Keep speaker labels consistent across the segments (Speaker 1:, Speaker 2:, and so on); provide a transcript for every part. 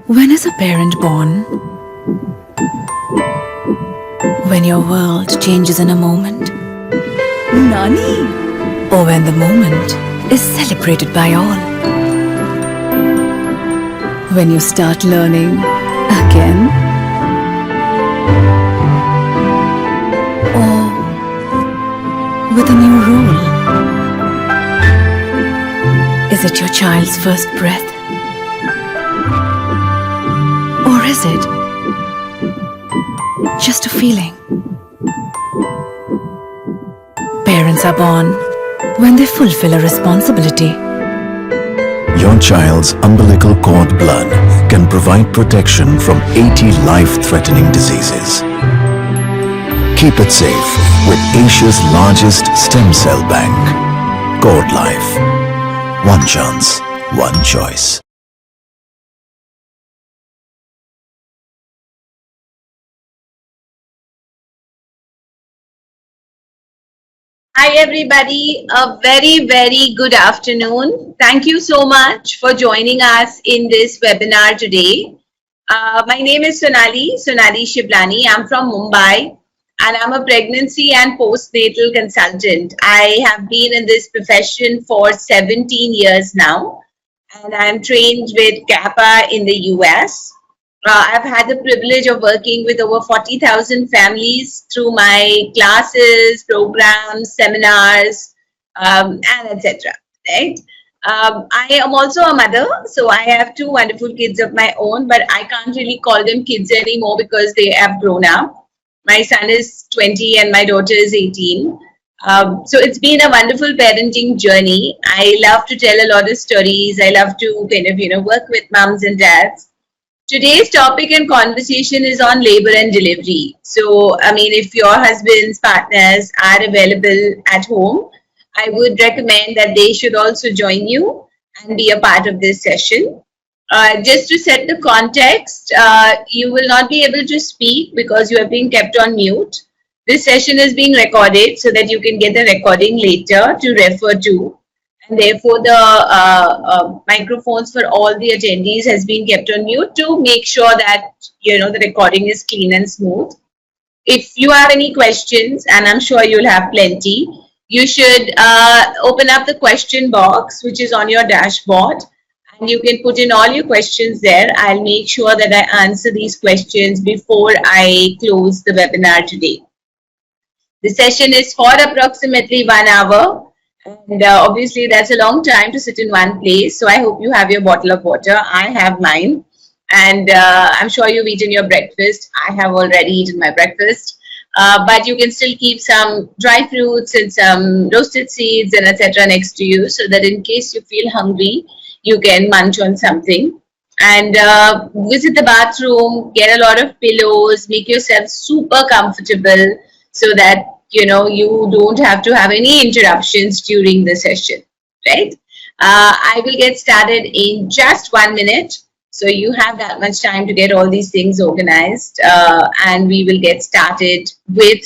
Speaker 1: When is a parent born? When your world changes in a moment? Nani? Or when the moment is celebrated by all? When you start learning again? Or with a new role? Is it your child's first breath? Or is it just a feeling? Parents are born when they fulfill a responsibility.
Speaker 2: Your child's umbilical cord blood can provide protection from 80 life-threatening diseases. Keep it safe with Asia's largest stem cell bank. Cord Life. One chance, one choice.
Speaker 3: Hi, everybody. A very, very good afternoon. Thank you so much for joining us in this webinar today. My name is Sonali Shiblani. I'm from Mumbai and I'm a pregnancy and postnatal consultant. I have been in this profession for 17 years now and I'm trained with CAPA in the US. I've had the privilege of working with over 40,000 families through my classes, programs, seminars, and etc. Right? I am also a mother, so I have two wonderful kids of my own, but I can't really call them kids anymore because they have grown up. My son is 20 and my daughter is 18. So it's been a wonderful parenting journey. I love to tell a lot of stories. I love to work with moms and dads. Today's topic and conversation is on labor and delivery. So, if your husbands, partners are available at home, I would recommend that they should also join you and be a part of this session. Just to set the context, you will not be able to speak because you are being kept on mute. This session is being recorded so that you can get the recording later to refer to. And therefore, the microphones for all the attendees has been kept on mute to make sure that, the recording is clean and smooth. If you have any questions, and I'm sure you'll have plenty, you should open up the question box, which is on your dashboard, and you can put in all your questions there. I'll make sure that I answer these questions before I close the webinar today. The session is for approximately 1 hour. And obviously, that's a long time to sit in one place. So I hope you have your bottle of water. I have mine. And I'm sure you've eaten your breakfast. I have already eaten my breakfast. But you can still keep some dry fruits and some roasted seeds and etc. next to you so that in case you feel hungry, you can munch on something. And visit the bathroom, get a lot of pillows, make yourself super comfortable so that you don't have to have any interruptions during the session, right? I will get started in just 1 minute. So you have that much time to get all these things organized. And we will get started with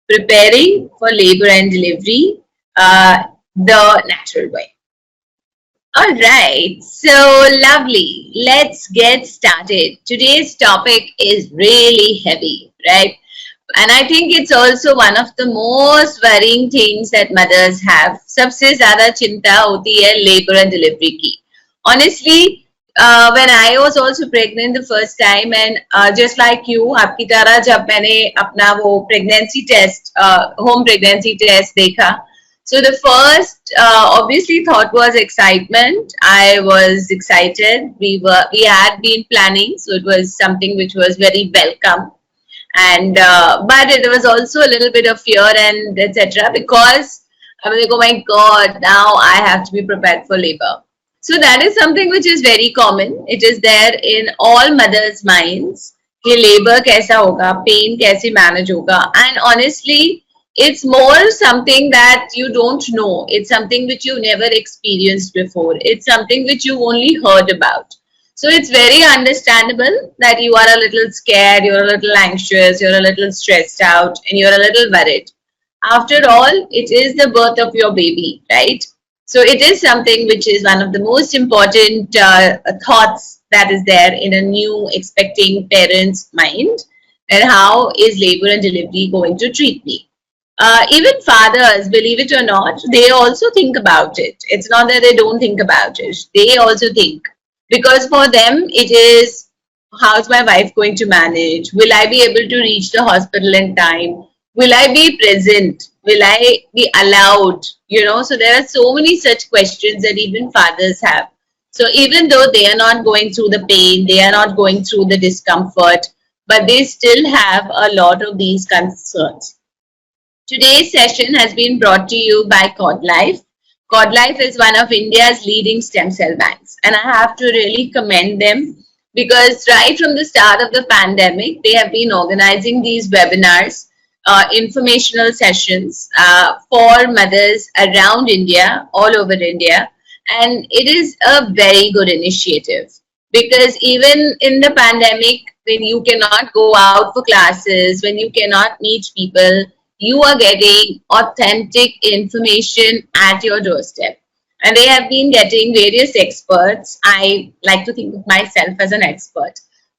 Speaker 3: preparing for labor and delivery the natural way. All right, so lovely. Let's get started. Today's topic is really heavy, right? And I think it's also one of the most worrying things that mothers have. सबसे ज़्यादा चिंता होती है labor and delivery की. Honestly, when I was also pregnant the first time, and just like you, आपकी तरह जब मैंने अपना वो pregnancy test, home pregnancy test देखा, so the first obviously thought was excitement. I was excited. We had been planning, so it was something which was very welcome. And but it was also a little bit of fear and etc. because I was like, oh my God, now I have to be prepared for labor. So that is something which is very common. It is there in all mothers' minds. कि labor कैसा होगा, pain कैसे manage होगा, and honestly, it's more something that you don't know. It's something which you never experienced before. It's something which you only heard about. So it's very understandable that you are a little scared, you're a little anxious, you're a little stressed out, and you're a little worried. After all, it is the birth of your baby, right? So it is something which is one of the most important thoughts that is there in a new expecting parent's mind. And how is labor and delivery going to treat me? Even fathers, believe it or not, they also think about it. It's not that they don't think about it. They also think, because for them it is, how's my wife going to manage? Will I be able to reach the hospital in time? Will I be present? Will I be allowed? So there are so many such questions that even fathers have. So even though they are not going through the pain, they are not going through the discomfort, but they still have a lot of these concerns. Today's session has been brought to you by CordLife. CordLife is one of India's leading stem cell banks, and I have to really commend them, because right from the start of the pandemic, they have been organizing these webinars, informational sessions for mothers around India, all over India, and it is a very good initiative, because even in the pandemic, when you cannot go out for classes, when you cannot meet people, you are getting authentic information at your doorstep. And they have been getting various experts. I like to think of myself as an expert.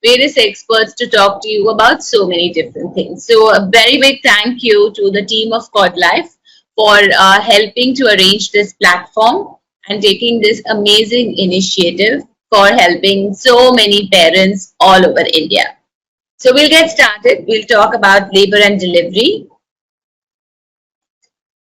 Speaker 3: Various experts to talk to you about so many different things. So a very big thank you to the team of CordLife for helping to arrange this platform and taking this amazing initiative for helping so many parents all over India. So we'll get started. We'll talk about labor and delivery.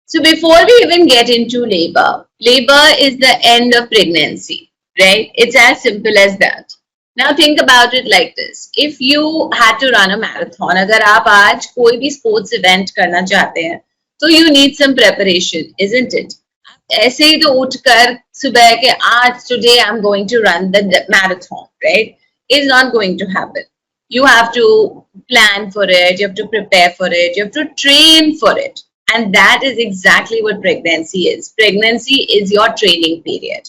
Speaker 3: So before we even get into labor is the end of pregnancy, right? It's as simple as that. Now think about it like this. If you had to run a marathon, अगर आप आज कोई भी sports event करना चाहते हैं, तो you need some preparation, isn't it? ऐसे ही तो उठकर सुबह के आज today I'm going to run the marathon, right? It's not going to happen. You have to plan for it, you have to prepare for it, you have to train for it. And that is exactly what pregnancy is. Pregnancy is your training period.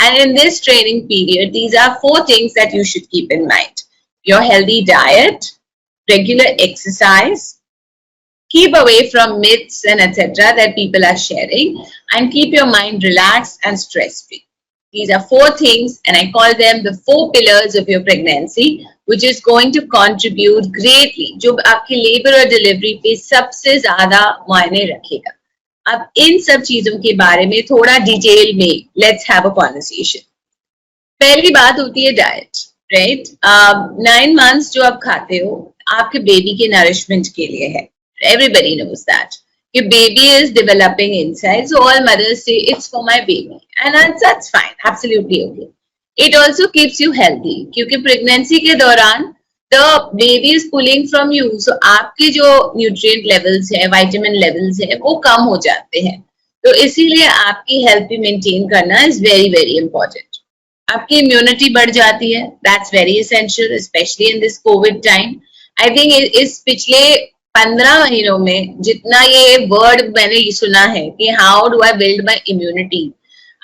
Speaker 3: And in this training period, these are 4 things that you should keep in mind. Your healthy diet, regular exercise, keep away from myths and etc. that people are sharing, and keep your mind relaxed and stress-free. These are 4 things, and I call them the 4 pillars of your pregnancy, which is going to contribute greatly, जो आपके labour और delivery पे सबसे ज्यादा मायने रखेगा. अब इन सब चीजों के बारे में थोड़ा डिटेल में लेट्स हैव अ कॉन्वर्सेशन. पहली बात होती है डाइट, राइट? 9 months जो आप खाते हो आपके बेबी के नरिशमेंट के लिए है. Everybody knows that. Your baby is developing inside, so all mothers say it's for my baby, and that's fine, absolutely okay. It also keeps you healthy, क्योंकि pregnancy के दौरान the baby is pulling from you, so आपके जो nutrient levels है, vitamin levels है, वो कम हो जाते हैं. तो इसीलिए आपकी health भी maintain करना is very very important. आपकी immunity बढ़ जाती है, that's very essential, especially in this COVID time. I think इस पिछले 15 महीनों में जितना ये वर्ड मैंने सुना है कि how do I build my immunity,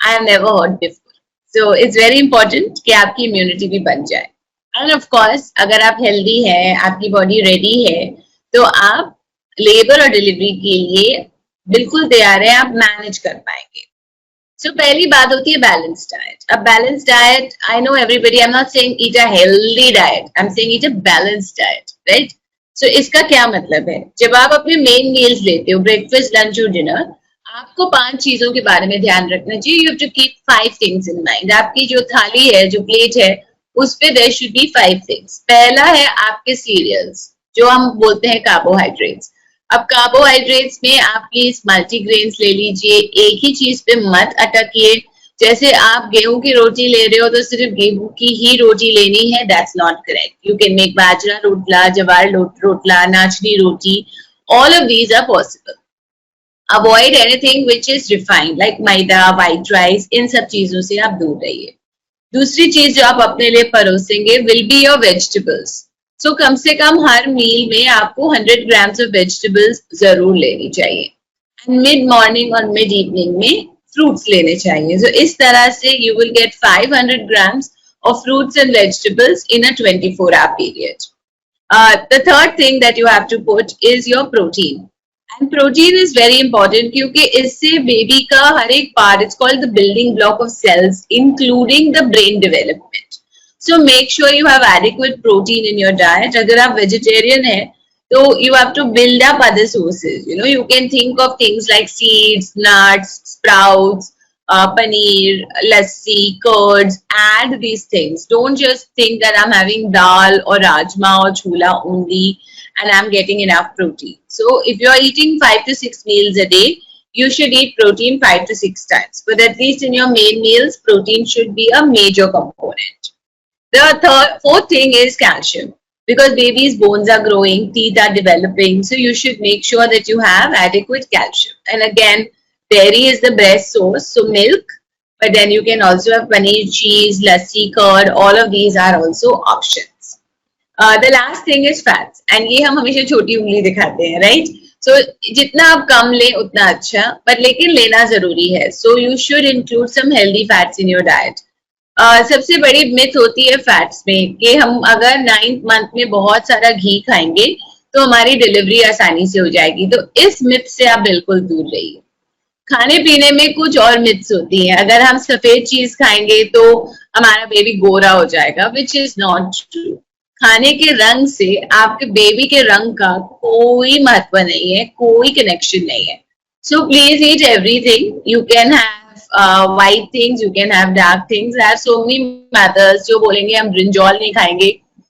Speaker 3: I have never heard before. So it's very important कि आपकी इम्यूनिटी भी बन जाए. एंड ऑफ कोर्स अगर आप हेल्दी है, आपकी बॉडी रेडी है, तो आप लेबर और डिलीवरी के लिए बिल्कुल तैयार है, आप मैनेज कर पाएंगे. So पहली बात होती है बैलेंस डाइट. अब balance diet, I know everybody, I am not saying eat a healthy diet, I am saying eat a balance diet, right? So इसका क्या मतलब है? जब आप अपने मेन मील्स लेते हो, ब्रेकफास्ट, लंच और डिनर, आपको 5 चीजों के बारे में ध्यान रखना चाहिए. You have to keep 5 things in mind. आपकी जो थाली है, जो प्लेट है, उस पे देयर शुड बी 5 थिंग्स. पहला है आपके सीरियल्स, जो हम बोलते हैं कार्बोहाइड्रेट्स. अब कार्बोहाइड्रेट्स में आप प्लीज मल्टीग्रेन्स ले लीजिए. एक ही चीज पे मत अटकिए. जैसे आप गेहूं की रोटी ले रहे हो तो सिर्फ गेहूं की ही रोटी लेनी है, that's not correct. You can make bajra rotla, jowar rotla, nachni roti. All of these are possible. Avoid anything which is refined like maida, white rice. इन सब चीजों से आप दूर रहिए. दूसरी चीज जो आप अपने लिए परोसेंगे विल बी योर वेजिटेबल्स. सो कम से कम हर मील में आपको 100 grams ऑफ वेजिटेबल्स जरूर लेनी चाहिए. एंड मिड मॉर्निंग और मिड इवनिंग में फ्रूट्स लेने चाहिए. So इस तरह से you will get 500 grams of fruits and vegetables in a 24-hour period. The third thing that you have to put is your protein. And protein is very important क्योंकि इससे baby का हर एक part, it's called the building block of cells including the brain development. So make sure you have adequate protein in your diet. अगर आप vegetarian है तो you have to build up other sources. You can think of things like seeds, nuts, sprouts, paneer, lassi, curds. Add these things. Don't just think that I'm having dal or rajma or chula only and I'm getting enough protein. So if you're eating 5 to 6 meals a day, you should eat protein 5 to 6 times. But at least in your main meals, protein should be a major component. The fourth thing is calcium. Because baby's bones are growing, teeth are developing, so you should make sure that you have adequate calcium. And again, dairy is the best source, so milk, but then you can also have paneer, cheese, lassi, curd, all of these are also options. The last thing is fats, and ये हम हमेशा छोटी उंगली दिखाते हैं, right? So जितना आप कम लें उतना अच्छा, but लेकिन लेना जरूरी है. So you should include some healthy fats in your diet. सबसे बड़ी मिथ होती है फैट्स में कि हम अगर 9th मंथ में बहुत सारा घी खाएंगे तो हमारी डिलीवरी आसानी से हो जाएगी. तो इस मिथ से आप बिल्कुल दूर रहिए. खाने पीने में कुछ और मिथ्स होती हैं. अगर हम सफेद चीज खाएंगे तो हमारा बेबी गोरा हो जाएगा, विच इज नॉट ट्रू. खाने के रंग से आपके बेबी के रंग का कोई महत्व नहीं है, कोई कनेक्शन नहीं है. So please eat everything. You can have white things, you can have dark things. I have so many mothers जो बोलेंगे हम ब्रिंजॉल नहीं खाएंगे,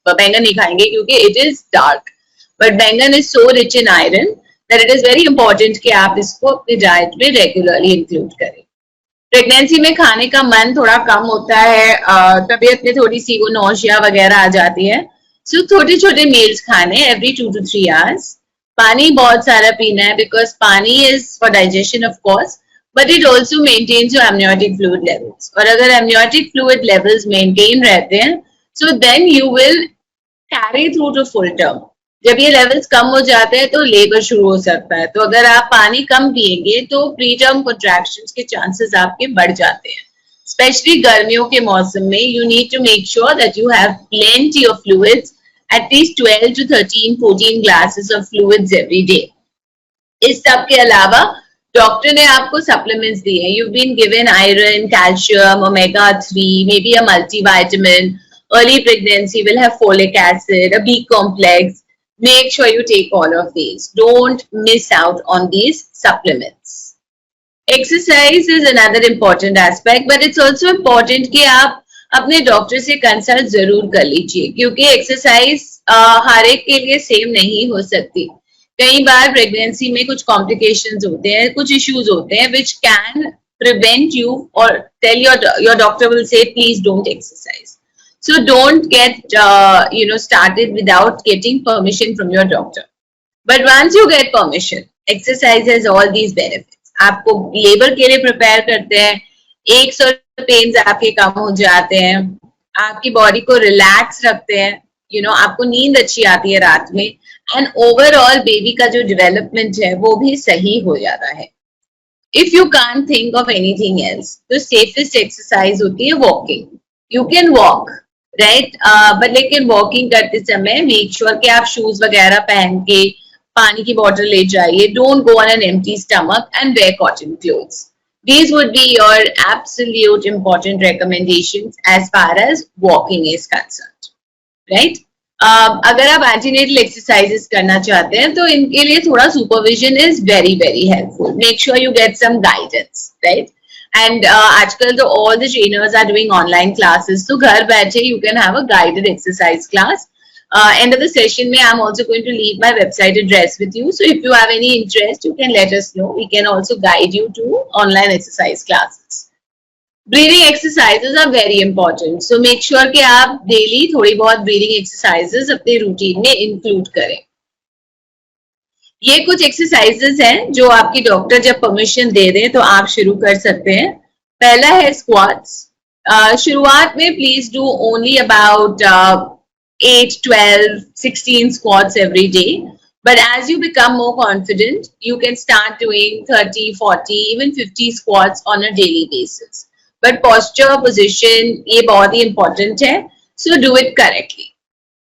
Speaker 3: बैंगन नहीं खाएंगे क्योंकि it is dark. But बैंगन is so rich in iron that it is very important कि आप इसको अपनी डाइट में रेगुलरली इंक्लूड करें. प्रेगनेंसी में खाने का मन थोड़ा कम होता है, तबीयत में थोड़ी सी वो नौशिया वगैरह आ जाती है. सो छोटे छोटे मील्स खाने every 2 to 3 hours. पानी बहुत सारा पीना है because पानी is for digestion of course, but it also maintains your amniotic fluid levels. और अगर amniotic fluid levels maintain रहते हैं, so then you will carry through to full term. जब ये levels कम हो जाते हैं तो labor शुरू हो सकता है. तो अगर आप पानी कम पिएंगे तो preterm contractions के chances आपके बढ़ जाते हैं. Especially गर्मियों के मौसम में you need to make sure that you have plenty of fluids, at least 12 to 13, 14 glasses of fluids every day. इस सब के अलावा डॉक्टर ने आपको सप्लीमेंट्स दिए हैं. You've been given iron, calcium, omega-3, maybe a multivitamin. Early pregnancy will have folic acid, a B complex. Make sure you take all of these. Don't miss out on these supplements. Exercise is another important aspect, but it's also important कि आप अपने doctor से consult जरूर कर लीजिए क्योंकि exercise हर एक के लिए सेम नहीं हो सकती. कई बार प्रेगनेंसी में कुछ कॉम्प्लिकेशंस होते हैं, कुछ इश्यूज होते हैं which can prevent you or tell your doctor will say please don't exercise. So don't get started without getting permission from your doctor. But once you get permission, exercise has all these benefits. आपको labour के लिए prepare करते हैं, aches और pens आपके कम हो जाते हैं, आपकी बॉडी को रिलैक्स रखते हैं, आपको नींद अच्छी आती है रात में, एंड ओवरऑल बेबी का जो डेवलपमेंट है वो भी सही हो जाता है. If you can't think of anything else, तो सेफेस्ट एक्सरसाइज होती है walking. You can walk right, but लेकिन वॉकिंग करते समय मेक श्योर कि आप शूज वगैरह पहन के पानी की बोतल ले जाइए. Don't go on an empty stomach and where cotton clothes. These would be your absolute important recommendations as far as walking is concerned, right? अगर आप एंटीनेटल एक्सरसाइजेस करना चाहते हैं तो इनके लिए थोड़ा supervision is very very helpful. Make sure you get some guidance, right? And आजकल तो all the trainers are doing online classes, तो घर बैठे you can have a guided exercise class. End of the session mein I'm also going to leave my website address with you, so if you have any interest you can let us know. We can also guide you to online exercise classes. Breathing exercises are very important, so make sure कि आप daily थोड़ी बहुत breathing exercises अपने routine में include करें. ये कुछ exercises हैं जो आपकी डॉक्टर जब permission दे दें तो आप शुरू कर सकते हैं. पहला है squats. शुरुआत में please do only about 8, 12, 16 squats every day. But as you become more confident, you can start doing 30, 40, even 50 squats on a daily basis. But posture, position, ये बहुत ही important है. So do it correctly.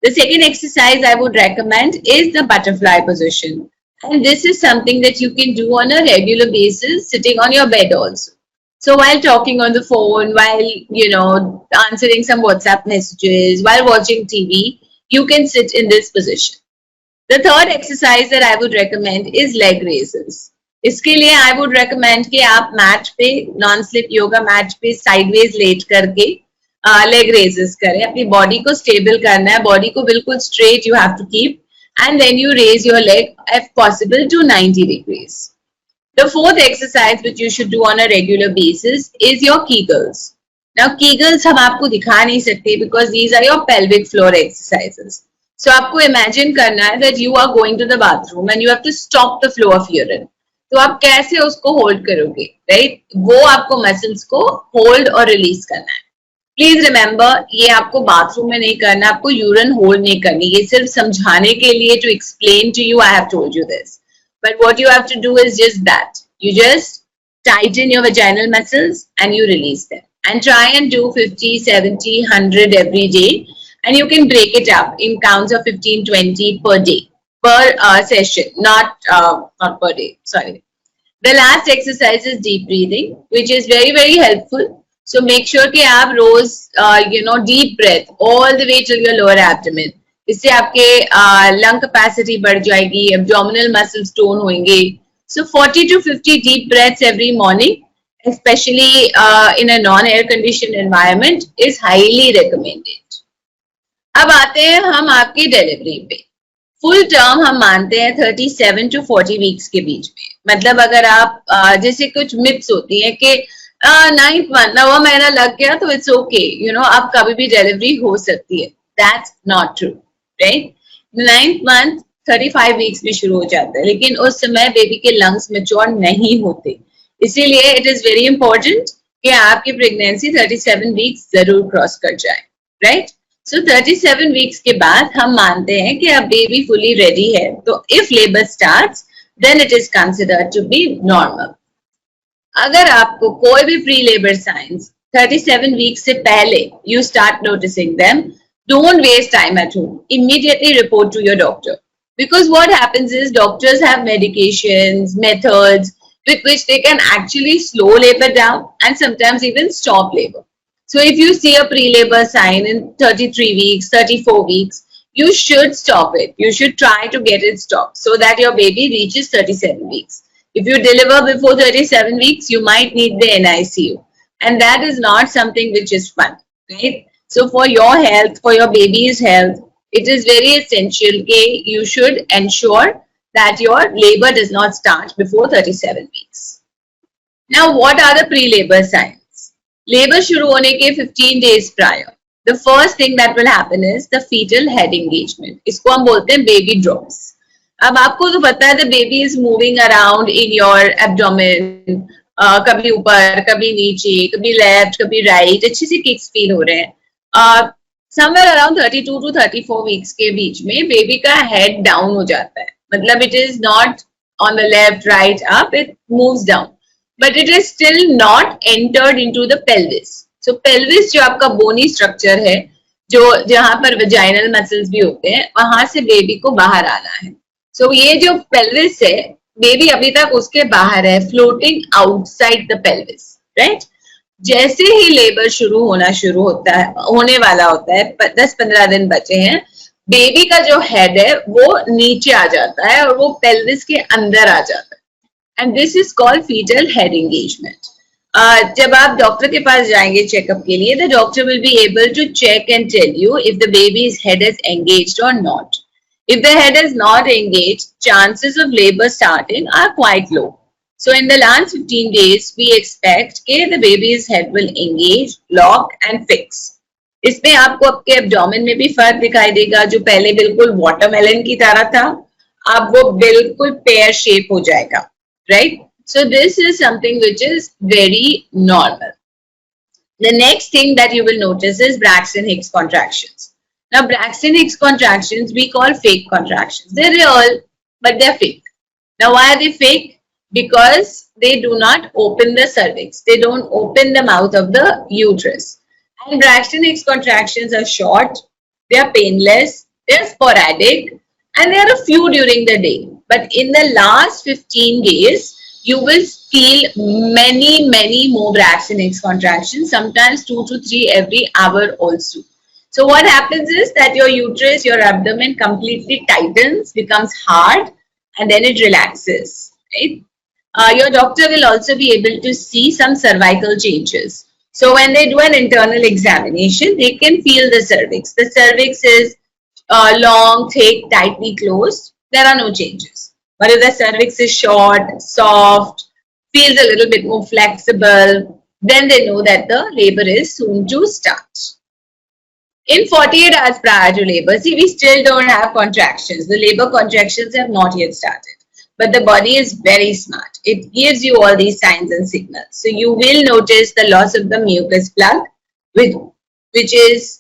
Speaker 3: The second exercise I would recommend is the butterfly position. And this is something that you can do on a regular basis, sitting on your bed also. So while talking on the phone, while, answering some WhatsApp messages, while watching TV, you can sit in this position. The third exercise that I would recommend is leg raises. इसके लिए I would recommend कि आप mat पे, non slip yoga mat पे sideways late करके leg raises करें. अपनी body को स्टेबल करना है, बॉडी को बिल्कुल straight you have to keep, and then you raise your leg if possible to 90 degrees. The fourth exercise which you should do on a regular basis is your Kegels. Now Kegels हम आपको दिखा नहीं सकते because these are your pelvic floor exercises. So आपको imagine करना है that you are going to the bathroom and you have to stop the flow of urine. तो आप कैसे उसको hold करोगे, right? वो आपको muscles को hold और release करना है. प्लीज रिमेंबर, ये आपको बाथरूम में नहीं करना, आपको यूरिन होल्ड नहीं करनी, ये सिर्फ समझाने के लिए, to explain to you, I have told you this. But what you have to do is just that, you just tighten your vaginal muscles and you release them, and try and do 50, 70, 100 every day, and you can break it up in counts of 15, 20 per day, per session, not per day, sorry. The last exercise is deep breathing, which is very, very helpful. So make sure कि आप रोज deep breath all the way till your lower abdomen. इससे आपके lung capacity बढ़ जाएगी, abdominal muscles tone होंगे. So 40 to 50 deep breaths every morning, especially in a non-air conditioned environment, is highly recommended. अब आते हैं हम आपकी डिलीवरी पे. फुल टर्म हम मानते हैं 37 to 40 वीक्स के बीच में. मतलब अगर आप जैसे कुछ मिथ्स होती हैं कि 9th month, 9वां महीना लग गया तो इट्स ओके, अब कभी भी डिलीवरी हो सकती है. That's not true, right? 9th month 35 weeks में शुरू हो जाता है, लेकिन उस समय बेबी के लंग्स मैच्योर नहीं होते. इसीलिए इट इज वेरी इंपॉर्टेंट कि आपकी प्रेगनेंसी 37 वीक्स जरूर क्रॉस कर जाए, राइट? सो 37 वीक्स के बाद हम मानते हैं कि अब बेबी फुली रेडी है. तो if labour starts, then it is considered to be normal. अगर आपको कोई भी प्री लेबर साइंस 37 वीक से पहले you start noticing them, don't waste time at home, immediately report to your doctor. Because what happens is doctors have medications, methods with which they can actually slow labor down and sometimes even stop labor. So if you see a pre-labor sign in 33 weeks, 34 weeks, you should stop it. You should try to get it stopped so that your baby reaches 37 weeks. If you deliver before 37 weeks, you might need the NICU. And that is not something which is fun, right? So for your health, for your baby's health, it is very essential that you should ensure that your labor does not start before 37 weeks. Now, what are the pre-labor signs? Labor shuru hone ke 15 days prior, the first thing that will happen is the fetal head engagement. Isko hum bolte hain baby drops. अब आपको तो पता है the baby is moving around in your abdomen, कभी ऊपर, कभी नीचे, कभी लेफ्ट, कभी राइट, अच्छे से किक्स फील हो रहे हैं. somewhere around 32 to 34 weeks के बीच में बेबी का हेड डाउन हो जाता है. मतलब it is not on the left, right, up, it moves down, but it is still not entered into the pelvis. So pelvis जो आपका बोनी स्ट्रक्चर है, जो जहां पर वेजाइनल मसल्स भी होते हैं, वहां से बेबी को बाहर आना है. So ये जो pelvis है, बेबी अभी तक उसके बाहर है, floating outside the pelvis, right? जैसे ही लेबर होने वाला होता है, 10-15 दिन बचे हैं, बेबी का जो हेड है वो नीचे आ जाता है और वो पेल्विस के अंदर आ जाता है. And this is called foetal head engagement. जब आप डॉक्टर के पास जाएंगे चेकअप के लिए, the doctor will be able to check and tell you if the baby's head is engaged और not. If the head is not engaged, chances of labor starting are quite low. So in the last 15 days, we expect that the baby's head will engage, lock and fix. इसमें आपको आपके abdomen में भी फर्क दिखाई देगा. जो पहले बिल्कुल वाटरमेलन की तरह था, अब वो बिल्कुल पेयर शेप हो जाएगा, right? So this is something which is very normal. The next thing that you will notice is Braxton Hicks contractions. Now, Braxton Hicks contractions we call fake contractions. They're real, but they're fake. Now, why are they fake? Because they do not open the cervix. They don't open the mouth of the uterus. And Braxton Hicks contractions are short, they are painless, they are sporadic, and there are a few during the day. But in the last 15 days, you will feel many more braxton contractions, sometimes 2 to 3 every hour also. So what happens is that your uterus, your abdomen completely tightens, becomes hard, and then it relaxes, right? Your doctor will also be able to see some cervical changes. So when they do an internal examination, they can feel the cervix. The cervix is long, thick, tightly closed. There are no changes. But if the cervix is short, soft, feels a little bit more flexible, then they know that the labor is soon to start. In 48 hours prior to labor, see, we still don't have contractions. The labor contractions have not yet started. But the body is very smart. It gives you all these signs and signals. So you will notice the loss of the mucus plug, which is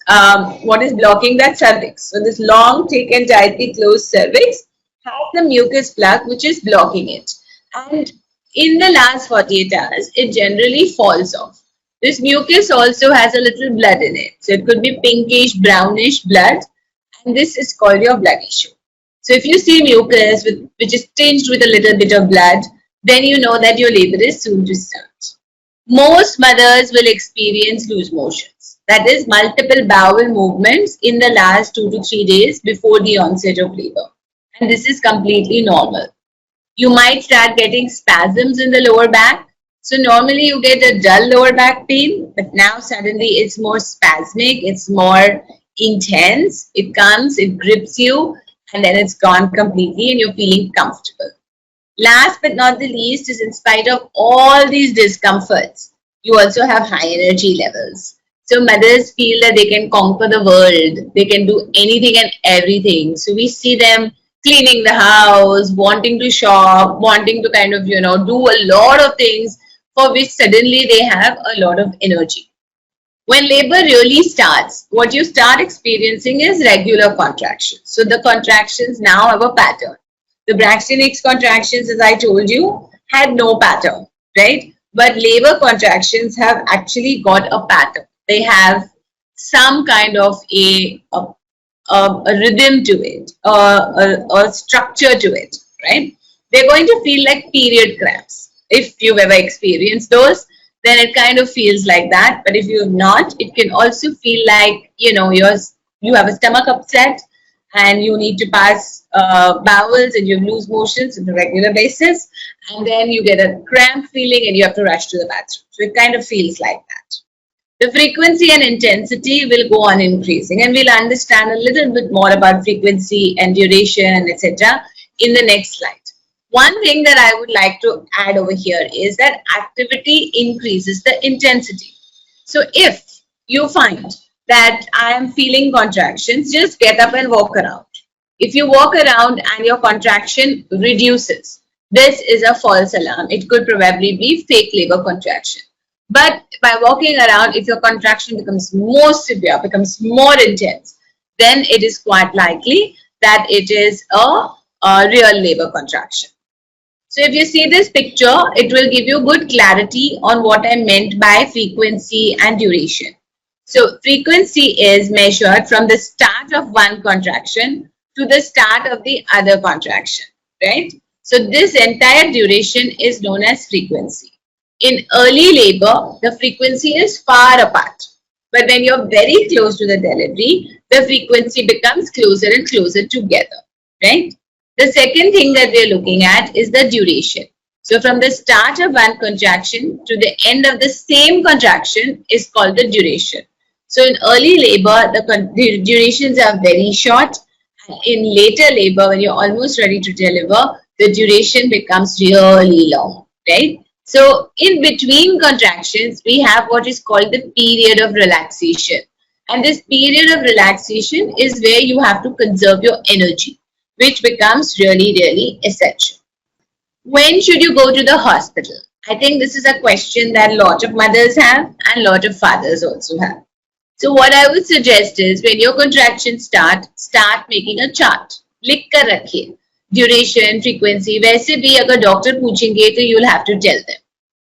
Speaker 3: what is blocking that cervix. So this long, thick and tightly closed cervix has the mucus plug which is blocking it. And in the last 48 hours, it generally falls off. This mucus also has a little blood in it. So it could be pinkish, brownish blood. And this is called your blood issue. So if you see mucus which is tinged with a little bit of blood, then you know that your labor is soon to start. Most mothers will experience loose motions. That is multiple bowel movements in the last 2 to 3 days before the onset of labor. And this is completely normal. You might start getting spasms in the lower back. So normally you get a dull lower back pain, but now suddenly it's more spasmic, it's more intense. It comes, it grips you, and then it's gone completely and you're feeling comfortable. Last but not the least is, in spite of all these discomforts, you also have high energy levels. So mothers feel that they can conquer the world. They can do anything and everything. So we see them cleaning the house, wanting to shop, wanting to kind of, do a lot of things for which suddenly they have a lot of energy. When labor really starts, what you start experiencing is regular contractions. So the contractions now have a pattern. The Braxton Hicks contractions, as I told you, had no pattern, right? But labor contractions have actually got a pattern. They have some kind of a rhythm to it, a structure to it, right? They're going to feel like period cramps. If you've ever experienced those, then it kind of feels like that. But if you have not, it can also feel like, you have a stomach upset and you need to pass bowels and you lose motions on a regular basis. And then you get a cramp feeling and you have to rush to the bathroom. So it kind of feels like that. The frequency and intensity will go on increasing, and we'll understand a little bit more about frequency and duration, etc. in the next slide. One thing that I would like to add over here is that activity increases the intensity. So if you find that I am feeling contractions, just get up and walk around. If you walk around and your contraction reduces, this is a false alarm. It could probably be fake labor contraction. But by walking around, if your contraction becomes more severe, becomes more intense, then it is quite likely that it is a real labor contraction. So if you see this picture, it will give you good clarity on what I meant by frequency and duration. So frequency is measured from the start of one contraction to the start of the other contraction, right? So this entire duration is known as frequency. In early labor, the frequency is far apart. But when you're very close to the delivery, the frequency becomes closer and closer together, right? The second thing that we're looking at is the duration. So from the start of one contraction to the end of the same contraction is called the duration. So in early labor, the durations are very short. In later labor, when you're almost ready to deliver, the duration becomes really long, right? So in between contractions, we have what is called the period of relaxation. And this period of relaxation is where you have to conserve your energy, which becomes really essential. When should you go to the hospital? I think this is a question that a lot of mothers have and a lot of fathers also have. So what I would suggest is, when your contractions start making a chart. लिख कर रखिए. Duration, frequency, वैसे भी अगर doctor पूछेंगे तो you'll have to tell them.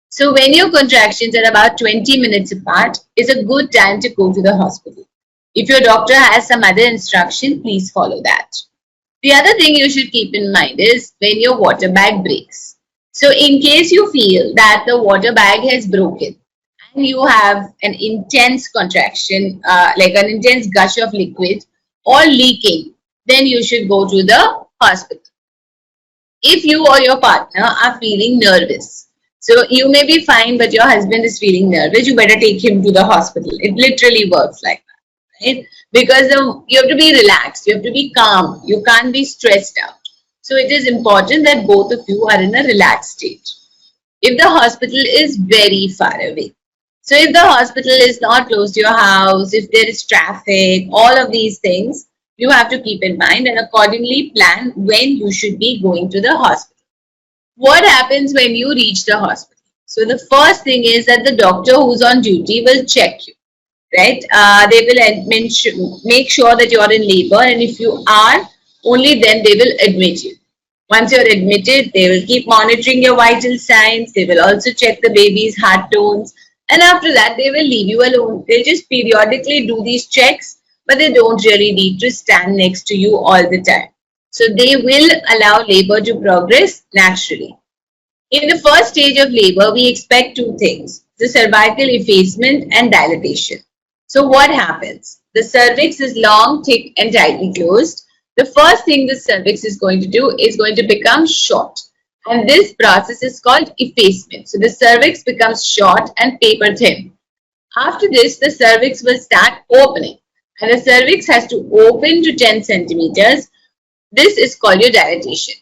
Speaker 3: So when your contractions are about 20 minutes apart, is a good time to go to the hospital. If your doctor has some other instruction, please follow that. The other thing you should keep in mind is when your water bag breaks. So in case you feel that the water bag has broken and you have an intense contraction, like an intense gush of liquid or leaking, then you should go to the hospital. If you or your partner are feeling nervous, so you may be fine, but your husband is feeling nervous, you better take him to the hospital. It literally works like that, right? Because you have to be relaxed, you have to be calm, you can't be stressed out. So it is important that both of you are in a relaxed state. If the hospital is very far away, so if the hospital is not close to your house, if there is traffic, all of these things, you have to keep in mind and accordingly plan when you should be going to the hospital. What happens when you reach the hospital? So the first thing is that the doctor who's on duty will check you, right? They will make sure that you're in labor, and if you are, only then they will admit you. Once you're admitted, they will keep monitoring your vital signs. They will also check the baby's heart tones. And after that, they will leave you alone. They'll just periodically do these checks, but they don't really need to stand next to you all the time. So they will allow labor to progress naturally. In the first stage of labor, we expect two things: the cervical effacement and dilatation. So what happens? The cervix is long, thick, and tightly closed. The first thing the cervix is going to do is going to become short. And this process is called effacement. So the cervix becomes short and paper thin. After this, the cervix will start opening. And the cervix has to open to 10 centimeters. This is called your dilatation.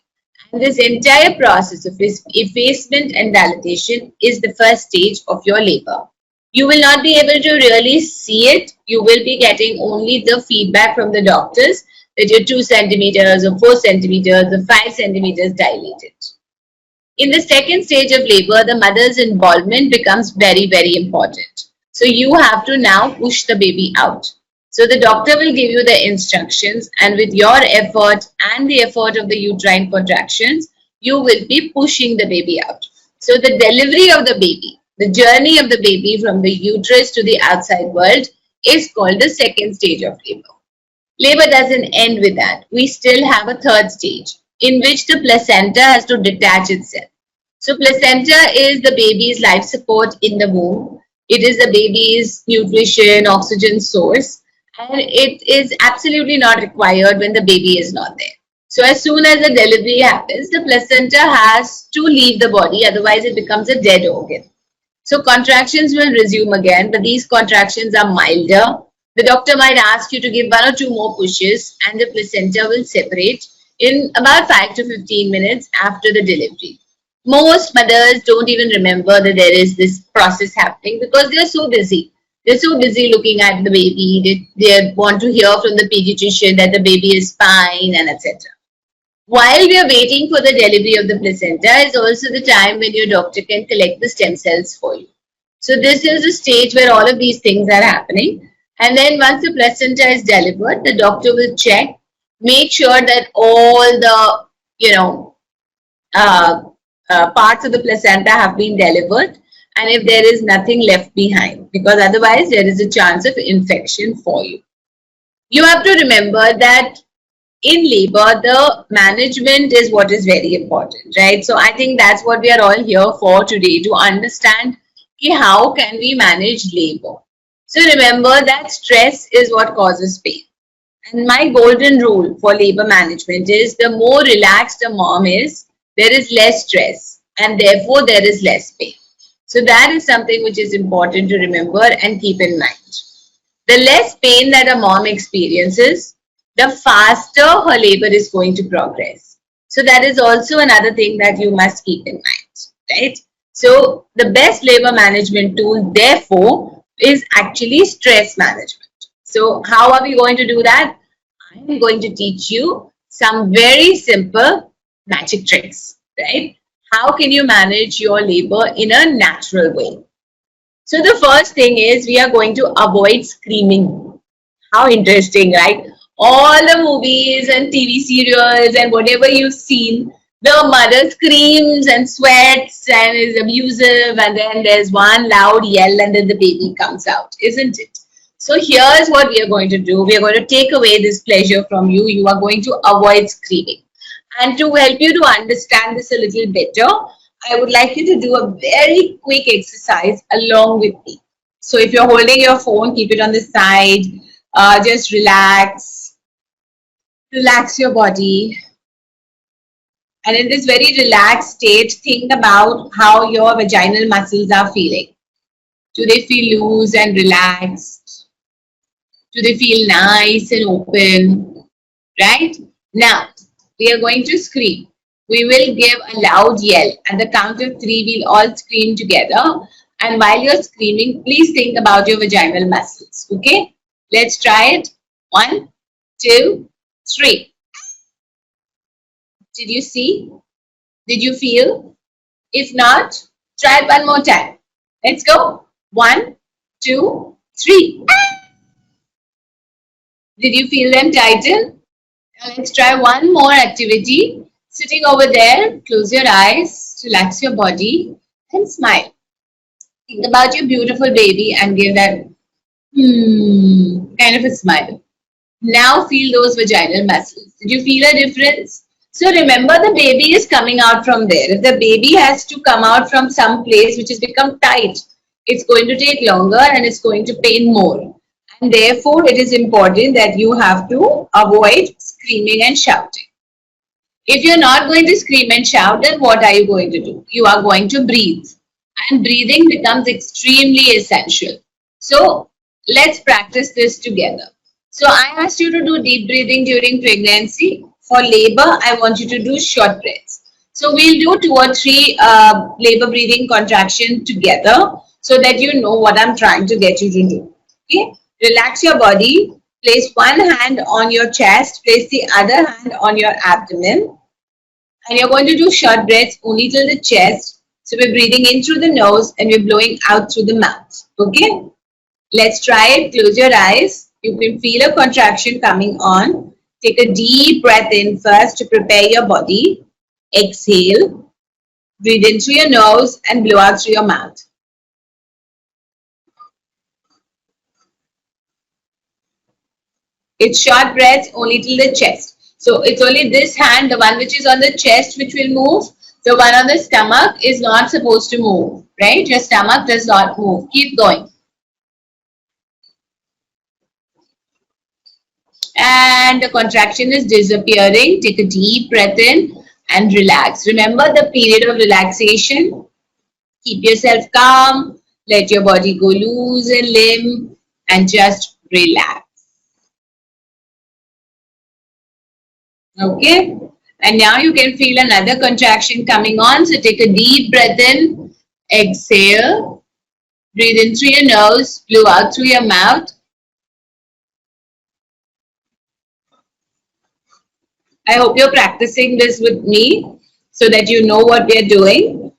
Speaker 3: And this entire process of effacement and dilatation is the first stage of your labor. You will not be able to really see it. You will be getting only the feedback from the doctors that you're 2 centimeters or 4 centimeters or 5 centimeters dilated. In the second stage of labor, the mother's involvement becomes very, very important. So you have to now push the baby out. So the doctor will give you the instructions, and with your effort and the effort of the uterine contractions, you will be pushing the baby out. So the delivery of the baby, the journey of the baby from the uterus to the outside world is called the second stage of labor. Labor doesn't end with that. We still have a third stage in which the placenta has to detach itself. So placenta is the baby's life support in the womb. It is the baby's nutrition, oxygen source, and it is absolutely not required when the baby is not there. So as soon as the delivery happens, the placenta has to leave the body, otherwise it becomes a dead organ. So contractions will resume again, but these contractions are milder. The doctor might ask you to give 1 or 2 more pushes, and the placenta will separate in about 5 to 15 minutes after the delivery. Most mothers don't even remember that there is this process happening because they are so busy. They're so busy looking at the baby. They want to hear from the pediatrician that the baby is fine and etc. While we are waiting for the delivery of the placenta is also the time when your doctor can collect the stem cells for you. So this is a stage where all of these things are happening. And then once the placenta is delivered, the doctor will check, make sure that all the, parts of the placenta have been delivered, and if there is nothing left behind, because otherwise there is a chance of infection for you. You have to remember that in labor, the management is what is very important, right? So I think that's what we are all here for today, to understand how can we manage labor. So remember that stress is what causes pain. And my golden rule for labor management is the more relaxed a mom is, there is less stress and therefore there is less pain. So that is something which is important to remember and keep in mind. The less pain that a mom experiences, the faster her labor is going to progress. So that is also another thing that you must keep in mind, right? So the best labor management tool, therefore, is actually stress management. So how are we going to do that? I'm going to teach you some very simple magic tricks, right? How can you manage your labor in a natural way? So the first thing is we are going to avoid screaming. How interesting, right? All the movies and TV serials and whatever you've seen, the mother screams and sweats and is abusive, and then there's one loud yell and then the baby comes out, isn't it? So here's what we are going to do. We are going to take away this pleasure from you. You are going to avoid screaming. And to help you to understand this a little better, I would like you to do a very quick exercise along with me. So if you're holding your phone, keep it on the side. Just relax. Relax your body. And in this very relaxed state, think about how your vaginal muscles are feeling. Do they feel loose and relaxed? Do they feel nice and open? Right? Now, we are going to scream. We will give a loud yell. At the count of three, we'll all scream together. And while you're screaming, please think about your vaginal muscles. Okay? Let's try it. 1, 2, 3. Did you see? Did you feel? If not, try it one more time. Let's go. 1, 2, 3. Did you feel them tighten? Now let's try one more activity. Sitting over there, close your eyes, relax your body, and smile. Think about your beautiful baby and give that kind of a smile. Now feel those vaginal muscles. Did you feel a difference? So remember, the baby is coming out from there. If the baby has to come out from some place which has become tight, it's going to take longer and it's going to pain more. And therefore, it is important that you have to avoid screaming and shouting. If you're not going to scream and shout, then what are you going to do? You are going to breathe. And breathing becomes extremely essential. So let's practice this together. So I asked you to do deep breathing during pregnancy. For labor, I want you to do short breaths. So we'll do 2 or 3 labor breathing contraction together so that you know what I'm trying to get you to do. Okay? Relax your body. Place one hand on your chest. Place the other hand on your abdomen. And you're going to do short breaths only till the chest. So we're breathing in through the nose and we're blowing out through the mouth. Okay? Let's try it. Close your eyes. You can feel a contraction coming on. Take a deep breath in first to prepare your body. Exhale. Breathe in through your nose and blow out through your mouth. It's short breaths only till the chest. So it's only this hand, the one which is on the chest, which will move. The one on the stomach is not supposed to move, right? Your stomach does not move. Keep going. And the contraction is disappearing. Take a deep breath in and relax. Remember the period of relaxation. Keep yourself calm. Let your body go loose and limp and just relax. Okay? And now you can feel another contraction coming on. So take a deep breath in. Exhale. Breathe in through your nose. Blow out through your mouth. I hope you're practicing this with me so that you know what we are doing.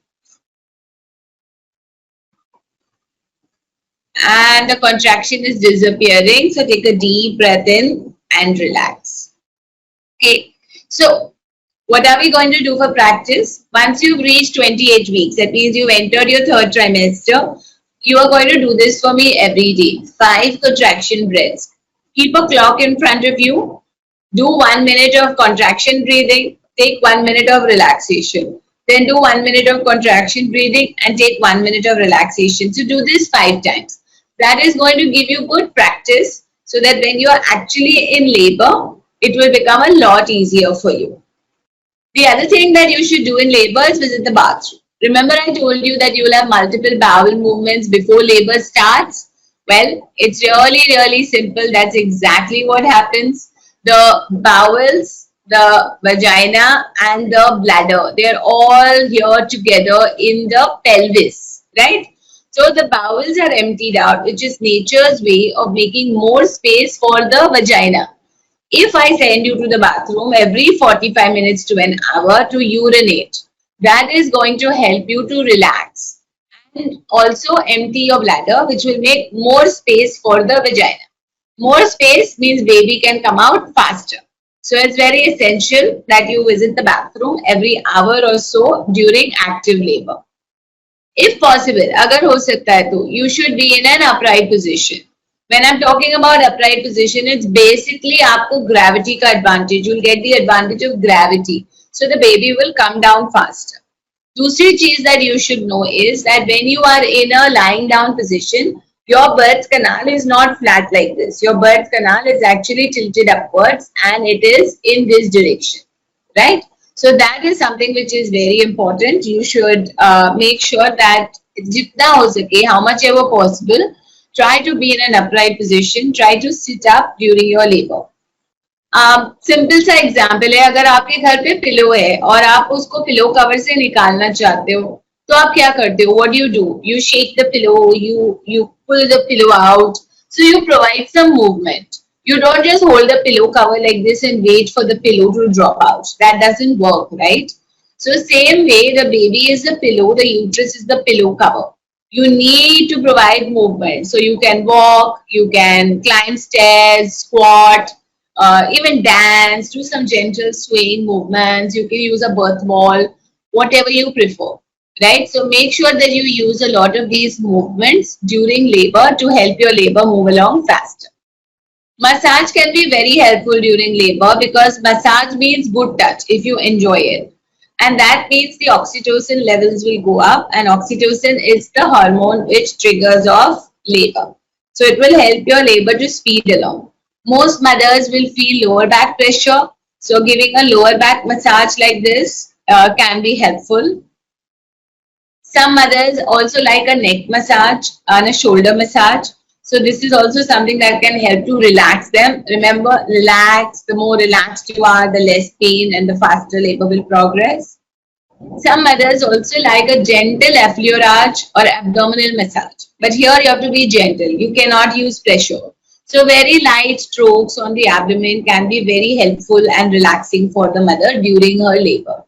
Speaker 3: And the contraction is disappearing. So take a deep breath in and relax. Okay. So what are we going to do for practice? Once you've reached 28 weeks, that means you've entered your 3rd trimester, you are going to do this for me every day. 5 contraction breaths. Keep a clock in front of you. Do 1 minute of contraction breathing, take 1 minute of relaxation. Then do 1 minute of contraction breathing and take 1 minute of relaxation. So do this 5 times. That is going to give you good practice so that when you are actually in labor, it will become a lot easier for you. The other thing that you should do in labor is visit the bathroom. Remember I told you that you will have multiple bowel movements before labor starts? Well, it's really simple. That's exactly what happens. The bowels, the vagina and the bladder, they're all here together in the pelvis, right? So the bowels are emptied out, which is nature's way of making more space for the vagina. If I send you to the bathroom every 45 minutes to an hour to urinate, that is going to help you to relax and also empty your bladder, which will make more space for the vagina. More space means baby can come out faster. So it's very essential that you visit the bathroom every hour or so during active labor. If possible, agar ho sakta hai to, you should be in an upright position. When I'm talking about upright position, it's basically आपको gravity का advantage. You'll get the advantage of gravity. So the baby will come down faster. दूसरी चीज that you should know is that when you are in a lying down position, your birth canal is not flat like this. Your birth canal is actually tilted upwards and it is in this direction, right? So that is something which is very important. You should make sure that jitna ho sake, how much ever possible, try to be in an upright position. Try to sit up during your labor. Simple सा example है, अगर आपके घर पे pillow है और आप उसको पिलो कवर से निकालना चाहते हो तो आप क्या करते हो? What do? You shake the pillow, you pull the pillow out, so you provide some movement. You don't just hold the pillow cover like this and wait for the pillow to drop out. That doesn't work, right? So same way, the baby is the pillow, the uterus is the pillow cover. You need to provide movement. So you can walk, you can climb stairs, squat, even dance, do some gentle swaying movements. You can use a birth ball, whatever you prefer, right? So make sure that you use a lot of these movements during labor to help your labor move along faster. Massage can be very helpful during labor because massage means good touch if you enjoy it. And that means the oxytocin levels will go up, and oxytocin is the hormone which triggers off labor. So it will help your labor to speed along. Most mothers will feel lower back pressure. So giving a lower back massage like this can be helpful. Some mothers also like a neck massage and a shoulder massage. So this is also something that can help to relax them. Remember, relax. The more relaxed you are, the less pain and the faster labor will progress. Some mothers also like a gentle affleurage or abdominal massage. But here you have to be gentle. You cannot use pressure. So very light strokes on the abdomen can be very helpful and relaxing for the mother during her labor.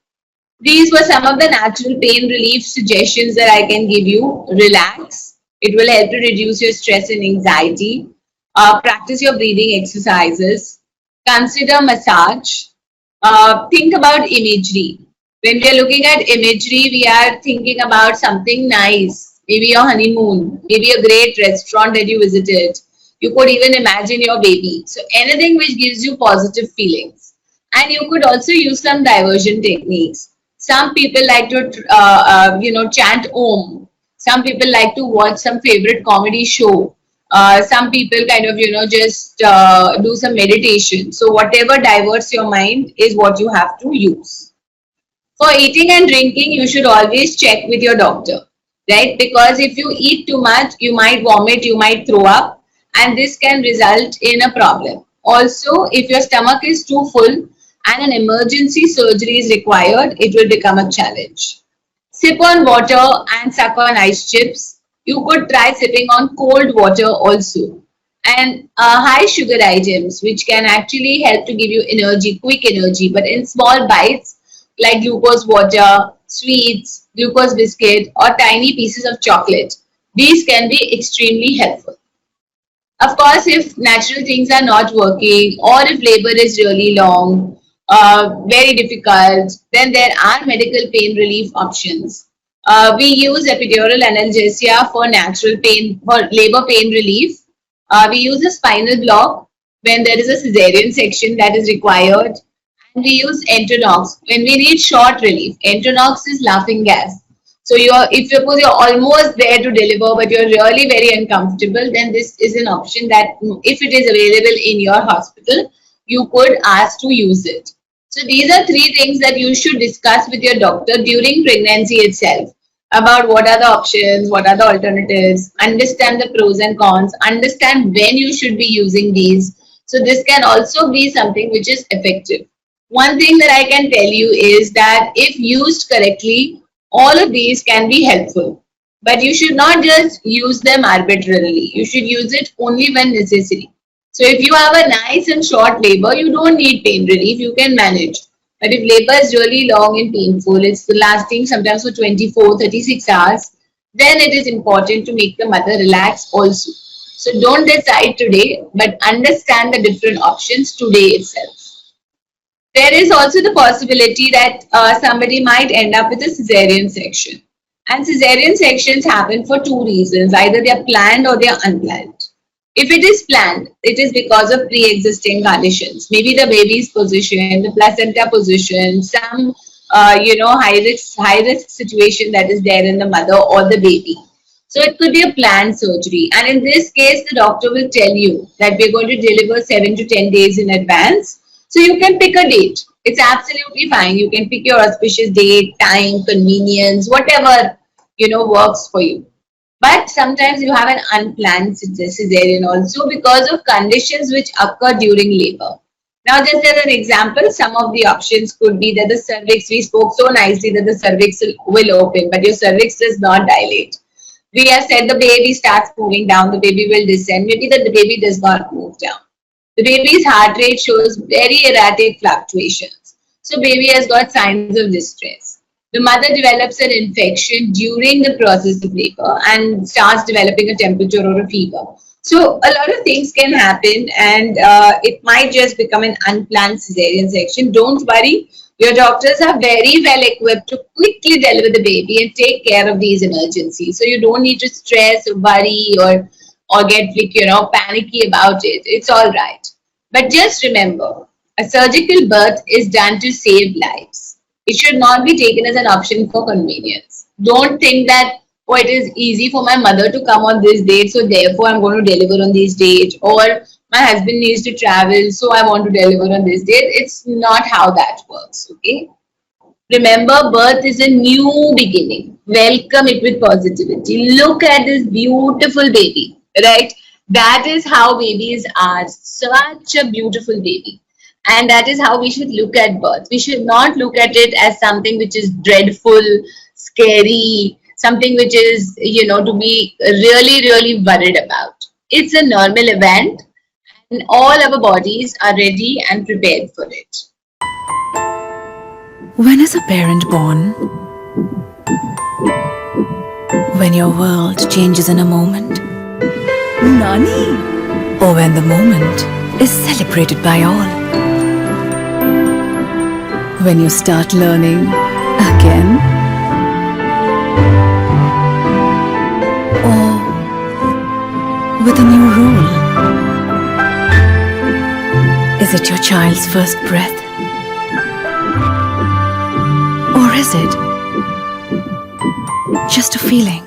Speaker 3: These were some of the natural pain relief suggestions that I can give you. Relax. It will help to reduce your stress and anxiety. Practice your breathing exercises. Consider massage. Think about imagery. When we are looking at imagery, we are thinking about something nice. Maybe your honeymoon, maybe a great restaurant that you visited. You could even imagine your baby. So anything which gives you positive feelings. And you could also use some diversion techniques. Some people like to, chant Om. Some people like to watch some favorite comedy show. Some people kind of, just do some meditation. So whatever diverts your mind is what you have to use. For eating and drinking, you should always check with your doctor, right? Because if you eat too much, you might vomit, you might throw up, and this can result in a problem. Also, if your stomach is too full and an emergency surgery is required, it will become a challenge. Sip on water and suck on ice chips. You could try sipping on cold water also. And high sugar items, which can actually help to give you energy, quick energy, but in small bites like glucose water, sweets, glucose biscuit, or tiny pieces of chocolate. These can be extremely helpful. Of course, if natural things are not working or if labor is really long, very difficult, then there are medical pain relief options. We use epidural analgesia for natural pain, for labor pain relief. We use a spinal block when there is a cesarean section that is required. And we use Entonox when we need short relief. Entonox is laughing gas. So if you're almost there to deliver, but you're really very uncomfortable, then this is an option that if it is available in your hospital, you could ask to use it. So these are three things that you should discuss with your doctor during pregnancy itself about what are the options, what are the alternatives, understand the pros and cons, understand when you should be using these. So this can also be something which is effective. One thing that I can tell you is that if used correctly, all of these can be helpful. But you should not just use them arbitrarily. You should use it only when necessary. So if you have a nice and short labor, you don't need pain relief, you can manage. But if labor is really long and painful, it's lasting sometimes for 24, 36 hours, then it is important to make the mother relax also. So don't decide today, but understand the different options today itself. There is also the possibility that somebody might end up with a cesarean section. And cesarean sections happen for two reasons. Either they are planned or they are unplanned. If it is planned, it is because of pre-existing conditions. Maybe the baby's position, the placenta position, some high risk situation that is there in the mother or the baby. So it could be a planned surgery, and in this case, the doctor will tell you that we're going to deliver 7 to 10 days in advance. So you can pick a date. It's absolutely fine. You can pick your auspicious date, time, convenience, whatever works for you. But sometimes you have an unplanned cesarean also because of conditions which occur during labor. Now, just as an example, some of the options could be that the cervix, we spoke so nicely that the cervix will open, but your cervix does not dilate. We have said the baby starts moving down, the baby will descend. Maybe that the baby does not move down. The baby's heart rate shows very erratic fluctuations. So baby has got signs of distress. The mother develops an infection during the process of labor and starts developing a temperature or a fever. So a lot of things can happen, and it might just become an unplanned cesarean section. Don't worry. Your doctors are very well equipped to quickly deliver the baby and take care of these emergencies. So you don't need to stress or worry or get panicky about it. It's all right. But just remember, a surgical birth is done to save lives. It should not be taken as an option for convenience. Don't think that, oh, it is easy for my mother to come on this date, so therefore I'm going to deliver on this date, or my husband needs to travel, so I want to deliver on this date. It's not how that works, okay? Remember, birth is a new beginning. Welcome it with positivity. Look at this beautiful baby, right? That is how babies are. Such a beautiful baby. And that is how we should look at birth. We should not look at it as something which is dreadful, scary, something which is, to be really, really worried about. It's a normal event, and all our bodies are ready and prepared for it.
Speaker 1: When is a parent born? When your world changes in a moment. Nani? Or when the moment is celebrated by all. When you start learning again. Or with a new rule. Is it your child's first breath? Or is it just a feeling?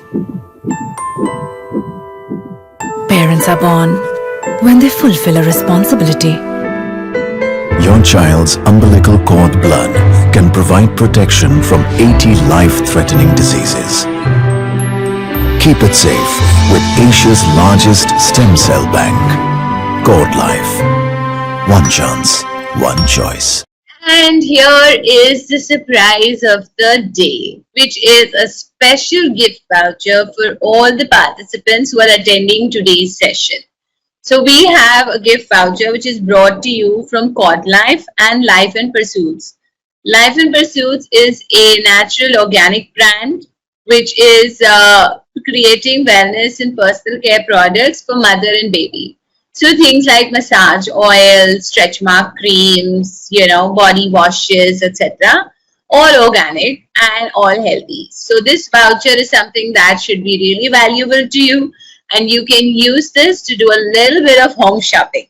Speaker 1: Parents are born when they fulfill a responsibility.
Speaker 2: Your child's umbilical cord blood can provide protection from 80 life-threatening diseases. Keep it safe with Asia's largest stem cell bank, Cord Life. One chance, one choice.
Speaker 3: And here is the surprise of the day, which is a special gift voucher for all the participants who are attending today's session. So we have a gift voucher which is brought to you from Cord Life and Life and Pursuits. Life and Pursuits is a natural organic brand which is creating wellness and personal care products for mother and baby. So things like massage oil, stretch mark creams, body washes, etc. All organic and all healthy. So this voucher is something that should be really valuable to you, and you can use this to do a little bit of home shopping.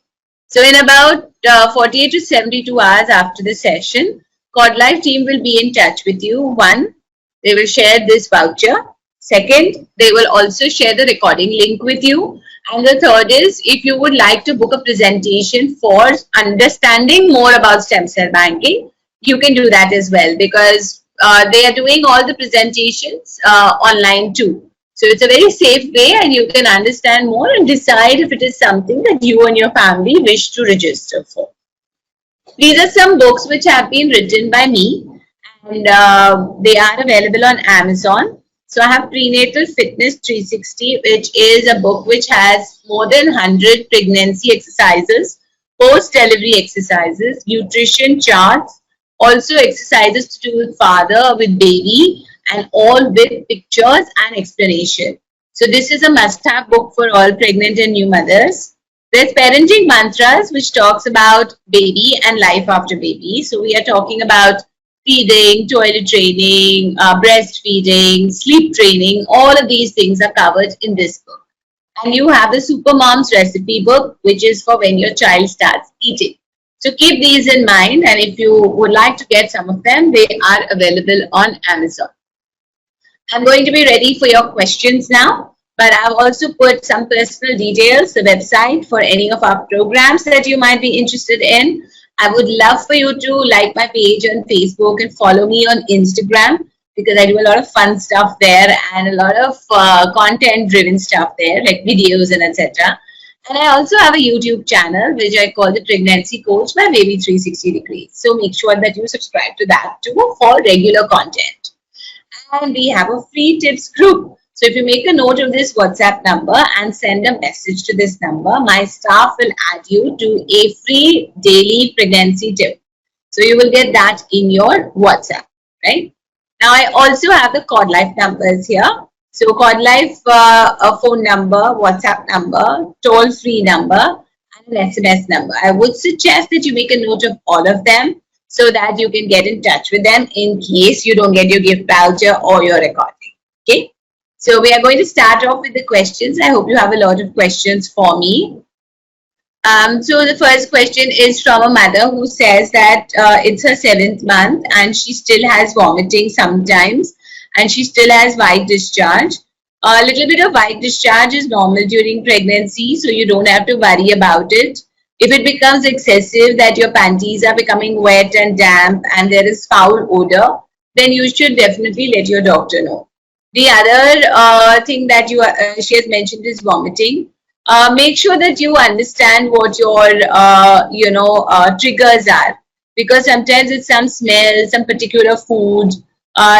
Speaker 3: So in about 48 to 72 hours after the session, Cord Life team will be in touch with you. One, they will share this voucher. Second, they will also share the recording link with you. And the third is, if you would like to book a presentation for understanding more about stem cell banking, you can do that as well, because they are doing all the presentations online too. So it's a very safe way, and you can understand more and decide if it is something that you and your family wish to register for. These are some books which have been written by me, and they are available on Amazon. So I have Prenatal Fitness 360, which is a book which has more than 100 pregnancy exercises, post-delivery exercises, nutrition charts, also exercises to do with father, with baby, and all with pictures and explanation. So this is a must-have book for all pregnant and new mothers. There's Parenting Mantras, which talks about baby and life after baby. So we are talking about feeding, toilet training, breastfeeding, sleep training. All of these things are covered in this book. And you have the Super Moms recipe book, which is for when your child starts eating. So keep these in mind, and if you would like to get some of them, they are available on Amazon. I'm going to be ready for your questions now, but I've also put some personal details, the website for any of our programs that you might be interested in. I would love for you to like my page on Facebook and follow me on Instagram because I do a lot of fun stuff there and a lot of content driven stuff there, like videos and etc. And I also have a YouTube channel which I call the Pregnancy Coach by Baby 360 Degrees. So make sure that you subscribe to that too for regular content. And we have a free tips group. So if you make a note of this WhatsApp number and send a message to this number, my staff will add you to a free daily pregnancy tip. So you will get that in your WhatsApp, right? Now I also have the Cord Life numbers here. So Cord Life a phone number, WhatsApp number, toll-free number, and an SMS number. I would suggest that you make a note of all of them so that you can get in touch with them in case you don't get your gift voucher or your recording. Okay. So we are going to start off with the questions. I hope you have a lot of questions for me. So the first question is from a mother who says that it's her 7th month and she still has vomiting sometimes and she still has white discharge. A little bit of white discharge is normal during pregnancy, so you don't have to worry about it. If it becomes excessive, that your panties are becoming wet and damp and there is foul odor, then you should definitely let your doctor know. The other thing that she has mentioned is vomiting. Make sure that you understand what your triggers are, because sometimes it's some smell, some particular food.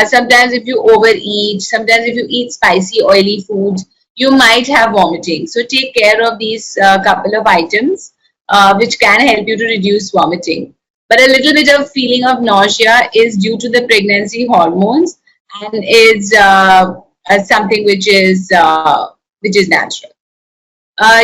Speaker 3: Sometimes if you overeat, sometimes if you eat spicy, oily foods, you might have vomiting. So take care of these couple of items which can help you to reduce vomiting. But a little bit of feeling of nausea is due to the pregnancy hormones and is something which is natural.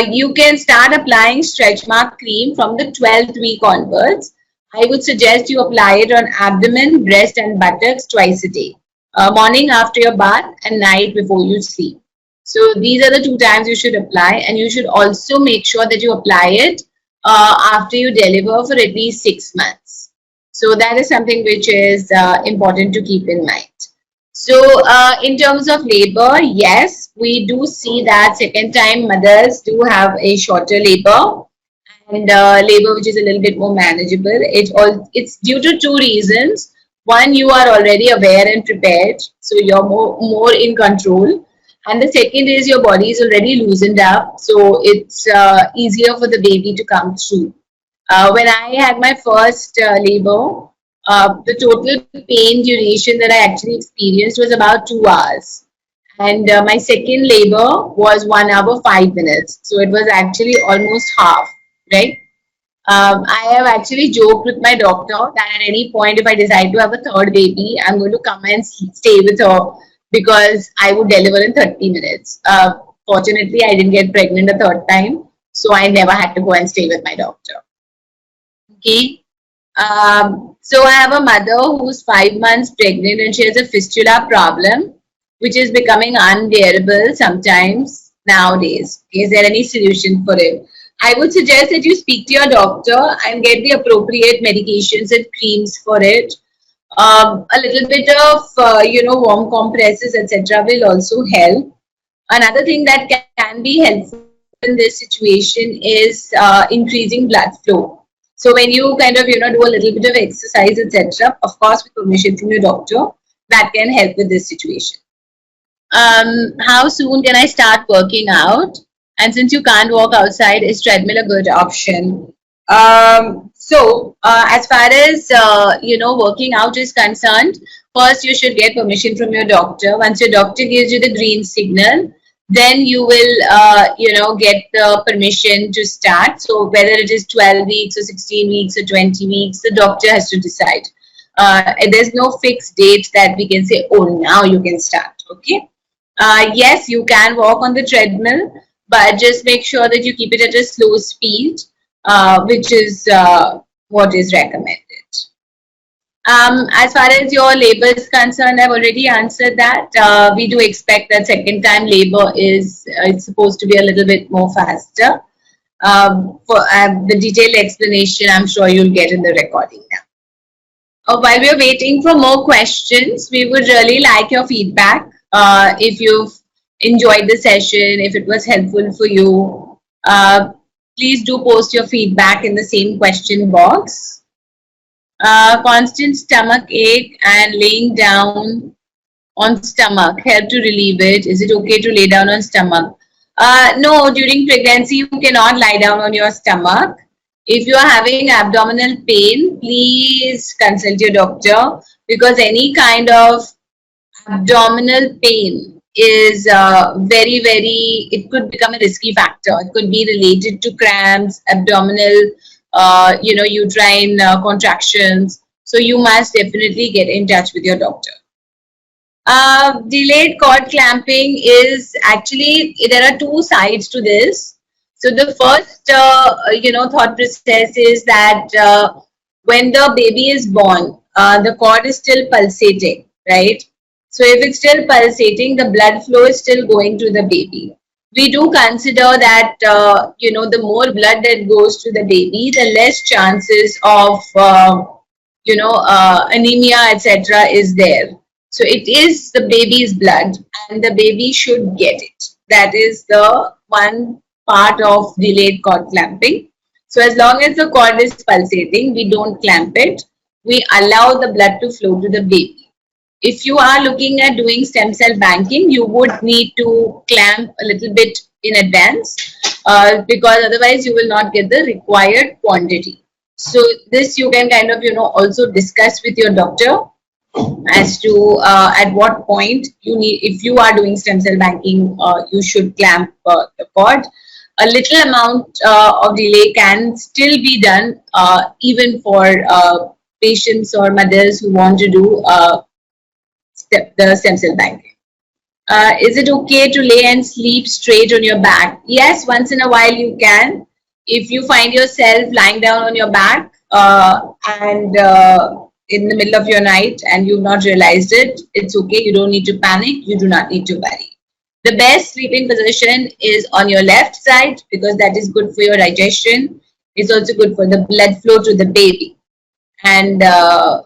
Speaker 3: You can start applying stretch mark cream from the 12th week onwards. I would suggest you apply it on abdomen, breast and buttocks twice a day. Morning after your bath and night before you sleep. So these are the 2 times you should apply, and you should also make sure that you apply it after you deliver for at least 6 months. So that is something which is important to keep in mind. So in terms of labor, yes, we do see that second time mothers do have a shorter labor and labor which is a little bit more manageable. It's due to 2 reasons. One, you are already aware and prepared, so you're more in control. And the second is your body is already loosened up, so it's easier for the baby to come through. When I had my first labor, the total pain duration that I actually experienced was about 2 hours. And my second labor was 1 hour, 5 minutes. So it was actually almost half, right? I have actually joked with my doctor that at any point, if I decide to have a 3rd baby, I'm going to come and stay with her because I would deliver in 30 minutes. Fortunately, I didn't get pregnant a 3rd time, so I never had to go and stay with my doctor. Okay. So I have a mother who's 5 months pregnant and she has a fistula problem, which is becoming unbearable sometimes nowadays. Is there any solution for it? I would suggest that you speak to your doctor and get the appropriate medications and creams for it. A little bit of, warm compresses, etc. will also help. Another thing that can be helpful in this situation is increasing blood flow. So when you kind of, do a little bit of exercise, etc., of course, with permission from your doctor, that can help with this situation. How soon can I start working out? And since you can't walk outside, is treadmill a good option? As far as, working out is concerned, first you should get permission from your doctor. Once your doctor gives you the green signal, then you will, get the permission to start. So whether it is 12 weeks or 16 weeks or 20 weeks, the doctor has to decide. There's no fixed date that we can say, oh, now you can start, okay? Yes, you can walk on the treadmill, but just make sure that you keep it at a slow speed, which is what is recommended. As far as your labor is concerned, I've already answered that. We do expect that second time labor is it's supposed to be a little bit more faster. For the detailed explanation, I'm sure you'll get in the recording now. While we're waiting for more questions, we would really like your feedback. If you've enjoyed the session, if it was helpful for you, please do post your feedback in the same question box. Constant stomach ache and laying down on stomach help to relieve it. Is it okay to lay down on stomach? No, during pregnancy, you cannot lie down on your stomach. If you are having abdominal pain, please consult your doctor, because any kind of abdominal pain is it could become a risky factor. It could be related to cramps, abdominal, uterine contractions. So you must definitely get in touch with your doctor. Delayed cord clamping is actually, there are two sides to this. So the first, thought process is that when the baby is born, the cord is still pulsating, right? So if it's still pulsating, the blood flow is still going to the baby. We do consider that, the more blood that goes to the baby, the less chances of, anemia, etc. is there. So it is the baby's blood and the baby should get it. That is the one part of delayed cord clamping. So as long as the cord is pulsating, we don't clamp it. We allow the blood to flow to the baby. If you are looking at doing stem cell banking, you would need to clamp a little bit in advance because otherwise you will not get the required quantity. So this you can kind of, also discuss with your doctor as to at what point you need, if you are doing stem cell banking, you should clamp the cord. A little amount of delay can still be done even for patients or mothers who want to do the stem cell banking. Is it okay to lay and sleep straight on your back? Yes, once in a while you can. If you find yourself lying down on your back and in the middle of your night and you've not realized it, it's okay. You don't need to panic. You do not need to worry. The best sleeping position is on your left side because that is good for your digestion. It's also good for the blood flow to the baby. And that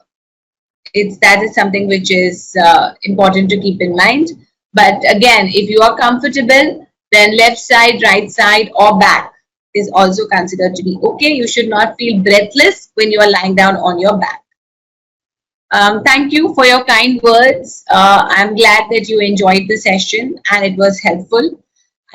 Speaker 3: is something which is important to keep in mind. But again, if you are comfortable, then left side, right side, or back is also considered to be okay. You should not feel breathless when you are lying down on your back. Thank you for your kind words. I'm glad that you enjoyed the session and it was helpful.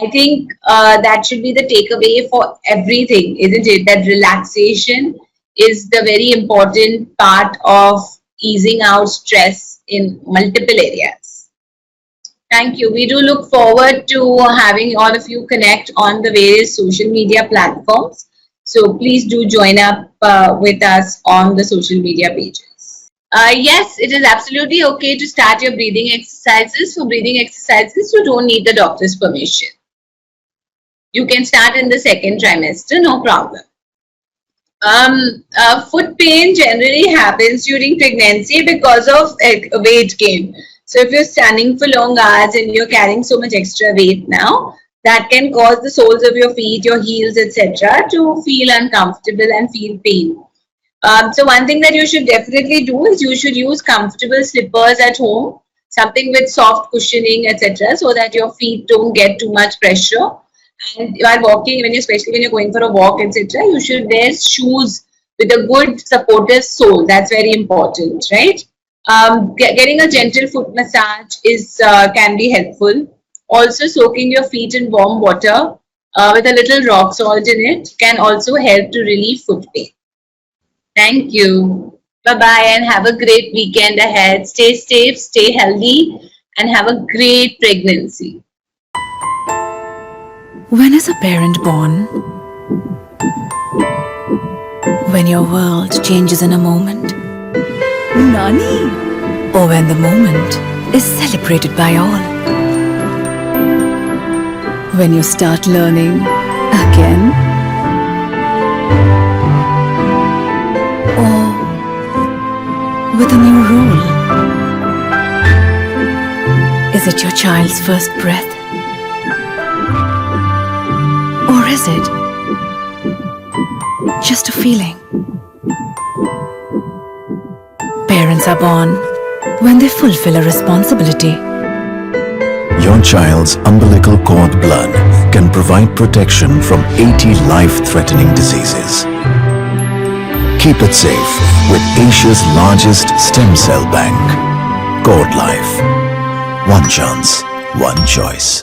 Speaker 3: I think that should be the takeaway for everything, isn't it? That relaxation is the very important part of easing out stress in multiple areas. Thank you. We do look forward to having all of you connect on the various social media platforms. So please do join up with us on the social media pages. Yes, it is absolutely okay to start your breathing exercises. For breathing exercises, you don't need the doctor's permission. You can start in the second trimester, no problem. Foot pain generally happens during pregnancy because of weight gain. So if you're standing for long hours and you're carrying so much extra weight now, that can cause the soles of your feet, your heels, etc. to feel uncomfortable and feel pain. So one thing that you should definitely do is you should use comfortable slippers at home, something with soft cushioning, etc., so that your feet don't get too much pressure. And while walking, especially when you're going for a walk, etc., you should wear shoes with a good supportive sole. That's very important, right? Getting a gentle foot massage can be helpful. Also, soaking your feet in warm water with a little rock salt in it can also help to relieve foot pain. Thank you. Bye-bye and have a great weekend ahead. Stay safe, stay healthy, and have a great pregnancy.
Speaker 1: When is a parent born? When your world changes in a moment. Nani? Or when the moment is celebrated by all. When you start learning again. Or with a new role? Is it your child's first breath? Or is it just a feeling? Parents are born when they fulfill a responsibility.
Speaker 2: Your child's umbilical cord blood can provide protection from 80 life-threatening diseases. Keep it safe with Asia's largest stem cell bank. Cord Life. One chance, one choice.